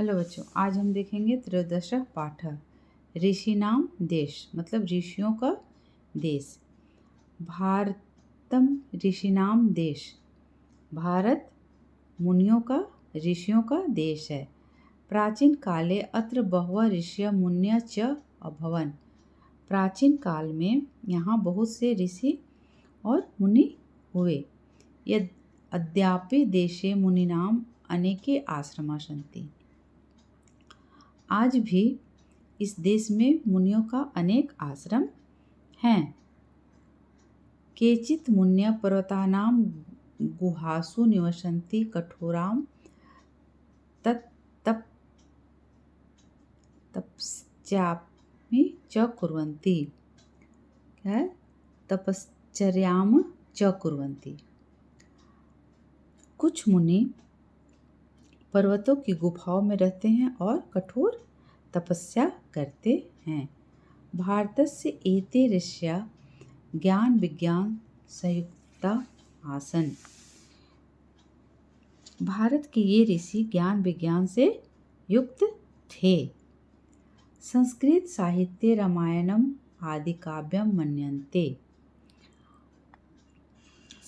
Hello बच्चों, आज हम देखेंगे त्रयोदश पाठ ऋषि नाम देश मतलब ऋषियों का देश। भारतम ऋषिनाम देश, भारत मुनियों का ऋषियों का देश है। प्राचीन काले अत्र बहवः ऋषय मुनय च अभवन्। प्राचीन काल में यहाँ बहुत से ऋषि और मुनि हुए। यद अद्यापि देशे मुनीनाम अनेके आश्रमा सन्ति। आज भी इस देश में मुनियों का अनेक आश्रम हैं। केचित् मुन्य पर्वतानां गुहासु निवसन्ति कठोरां तपस्यामि च कुर्वन्ति। क्या है? तपश्चर्याम च कुर्वन्ति। कुछ मुनि पर्वतों की गुफाओं में रहते हैं और कठोर तपस्या करते हैं। भारतस्य एते ऋषयः ज्ञान विज्ञान संयुक्ता आसन्। भारत के ये ऋषि ज्ञान विज्ञान से युक्त थे। संस्कृत साहित्य रामायणम आदि काव्यम मन्यन्ते।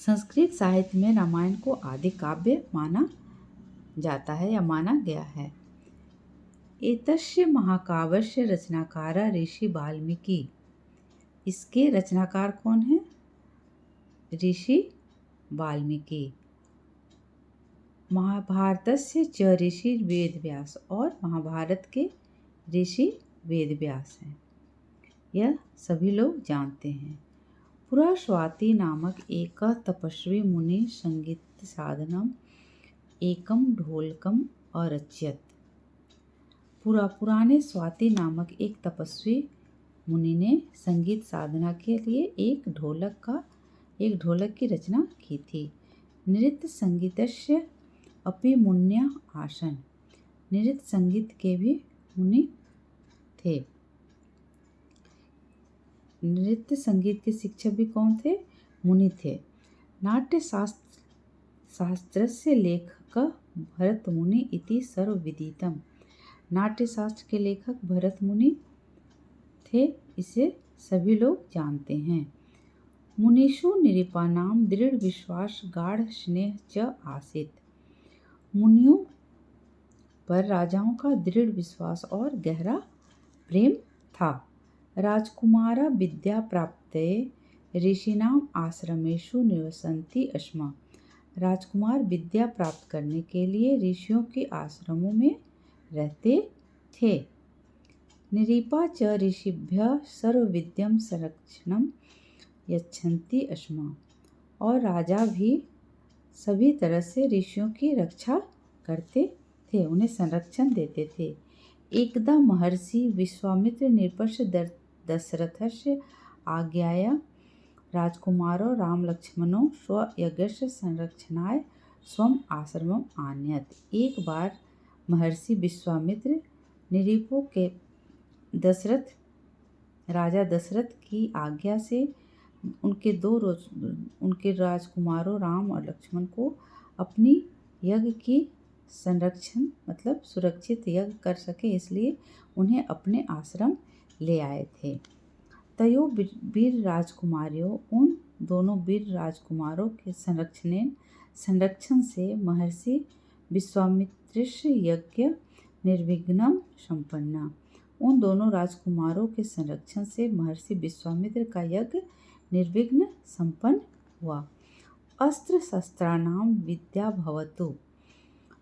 संस्कृत साहित्य में रामायण को आदि काव्य माना जाता है या माना गया है। एतस्य महाकाव्यस्य रचनाकार ऋषि वाल्मीकि। इसके रचनाकार कौन है? ऋषि वाल्मीकि। महाभारतस्य च ऋषि वेदव्यास, और महाभारत के ऋषि वेदव्यास हैं। यह सभी लोग जानते हैं। पुरास्वाति नामक एक तपस्वी मुनि संगीत साधनम एकम ढोलकम अरचयत। पुराने स्वाति नामक एक तपस्वी मुनि ने संगीत साधना के लिए एक ढोलक की रचना की थी। नृत्य संगीतस्य अपि मुन्य आसन। नृत्य संगीत के भी मुनि थे। नृत्य संगीत के शिक्षक भी कौन थे? मुनि थे। नाट्य शास्त्रस्य लेखक भरत मुनि इति सर्वविदितम्। नाट्य शास्त्र के लेखक भरत मुनि थे, इसे सभी लोग जानते हैं। मुनिषु नृपाणां दृढ़ विश्वास गाढ़ स्नेह च आसीत्। मुनियों पर राजाओं का दृढ़ विश्वास और गहरा प्रेम था। राजकुमारा विद्या प्राप्तये ऋषीणाम आश्रमेषु निवसन्ति स्म। राजकुमार विद्या प्राप्त करने के लिए ऋषियों के आश्रमों में रहते थे। नृपा च ऋषिभ्यः सर्वविद्यं संरक्षणं यच्छन्ति स्म। और राजा भी सभी तरह से ऋषियों की रक्षा करते थे, उन्हें संरक्षण देते थे। एकदा महर्षि विश्वामित्र नृपस्य दशरथस्य आज्ञया राजकुमारो रामलक्ष्मणो स्वयज्ञस्य संरक्षणाय स्वम आश्रमम आनयत्। एक बार महर्षि विश्वामित्र नृपों के राजा दशरथ की आज्ञा से उनके राजकुमारों राम और लक्ष्मण को अपनी यज्ञ की संरक्षण मतलब सुरक्षित यज्ञ कर सके, इसलिए उन्हें अपने आश्रम ले आए थे। तयो वीर राजकुमारियों, उन दोनों वीर राजकुमारों के संरक्षण से महर्षि विश्वामित्रस्य यज्ञ निर्विघ्नं संपन्न। उन दोनों राजकुमारों के संरक्षण से महर्षि विश्वामित्र का यज्ञ निर्विघ्न संपन्न हुआ। अस्त्र शस्त्राणां विद्या भवतु।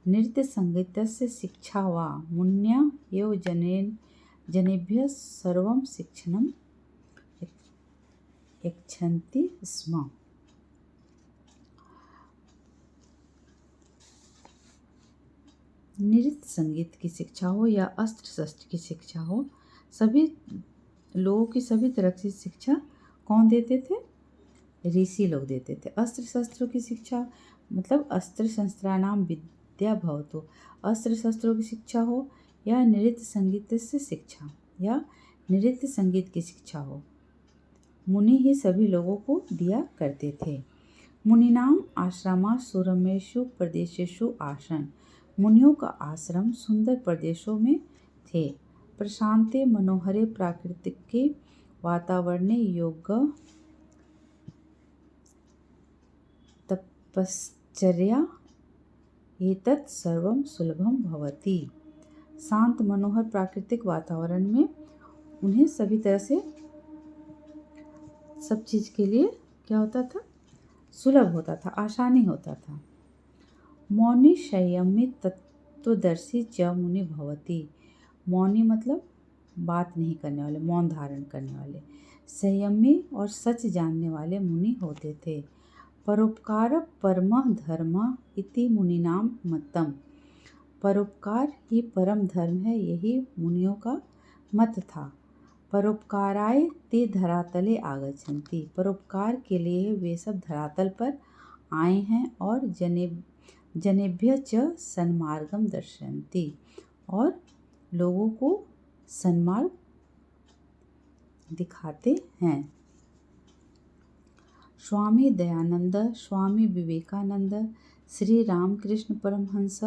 नृत्य संगीतस्य शिक्षा वा मुन्या एव जनेभ्यः सर्वं शिक्षणं यच्छन्ति स्म। नृत्य संगीत की शिक्षा हो या अस्त्र शस्त्र की शिक्षा हो, सभी लोगों की सभी तरह की शिक्षा कौन देते थे? ऋषि लोग देते थे। अस्त्र शस्त्रों की शिक्षा मतलब अस्त्र शस्त्राणाम विद्या भवतु। अस्त्र शस्त्रों की शिक्षा हो या नृत्य संगीत से शिक्षा या नृत्य संगीत की शिक्षा हो, मुनि ही सभी लोगों को दिया करते थे। मुनिनाम आश्रमा सुरमेषु प्रदेशेषु आसन। मुनियों का आश्रम सुंदर प्रदेशों में थे। प्रशांते मनोहरे प्राकृतिक के वातावरणे योग्य तपश्चर्या एतत् सर्वं सुलभम भवति। शांत मनोहर प्राकृतिक वातावरण में उन्हें सभी तरह से सब चीज़ के लिए क्या होता था, सुलभ होता था, आसानी होता था। मौनी संयमी तत्वदर्शी च मुनि भवति। मौनी मतलब बात नहीं करने वाले, मौन धारण करने वाले। संयमी और सच जानने वाले मुनि होते थे। परोपकार परमः धर्म इति मुनिनाम मतम। परोपकार ही परम धर्म है, यही मुनियों का मत था। परोपकाराय ते धरातले आगच्छन्ति। परोपकार के लिए वे सब धरातल पर आए हैं और जनेभ्य च सन्मार्गम दर्शयन्ति, और लोगों को सन्मार्ग दिखाते हैं। स्वामी दयानंद, स्वामी विवेकानंद, श्री रामकृष्ण परमहंस,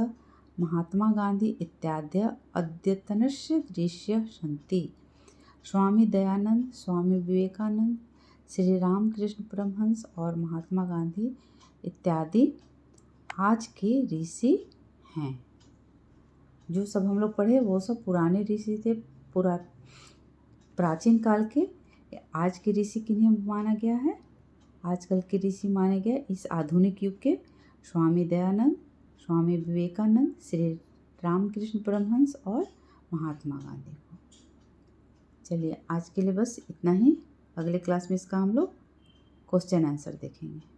महात्मा गांधी इत्यादि अद्यतनस्य दृश्य सन्ति। स्वामी दयानंद, स्वामी विवेकानंद, श्री रामकृष्ण परमहंस और महात्मा गांधी इत्यादि आज के ऋषि हैं। जो सब हम लोग पढ़े वो सब पुराने ऋषि थे, प्राचीन काल के। आज के ऋषि किन्हें माना गया है? आजकल के ऋषि माने गए इस आधुनिक युग के स्वामी दयानंद, स्वामी विवेकानंद, श्री रामकृष्ण परमहंस और महात्मा गांधी को। चलिए आज के लिए बस इतना ही। अगले क्लास में इसका हम लोग क्वेश्चन आंसर देखेंगे।